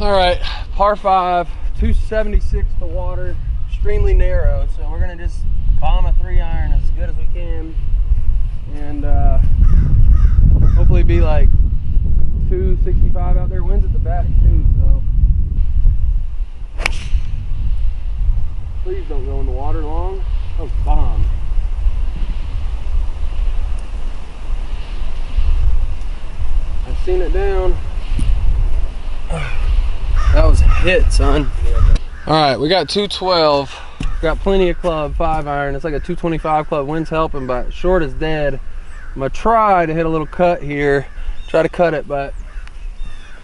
All right, par 5, 276 the water, extremely narrow. So we're gonna just bomb a 3-iron as good as we can, and hopefully be like 265 out there. Winds at the back too, so please don't go in the water long. Oh, bomb. I've seen it down. That was a hit, son. All right, we got 212. Got plenty of club, 5-iron. It's like a 225 club. Wind's helping, but short is dead. I'm gonna try to hit a little cut here. Try to cut it, but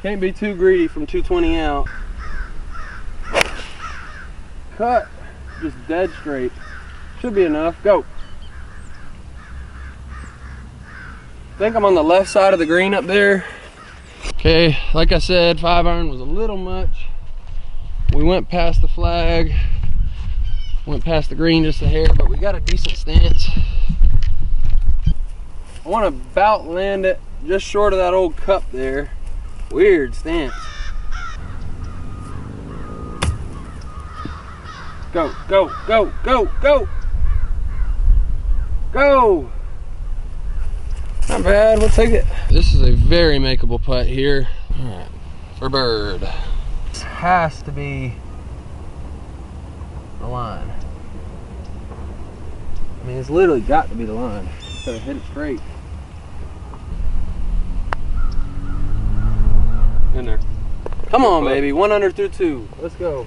can't be too greedy from 220 out. Cut, just dead straight. Should be enough. Go. I think I'm on the left side of the green up there. Okay, like I said, 5-iron was a little much. We went past the flag, went past the green just a hair, but we got a decent stance. I want to about land it just short of that old cup there. Weird stance. Go, go, go, go, go! Go! Not bad, we'll take it. This is a very makeable putt here. All right, for bird. This has to be the line. I mean, it's literally got to be the line. Gotta hit it straight. In there. Come on, baby. 1 under through 2. Let's go.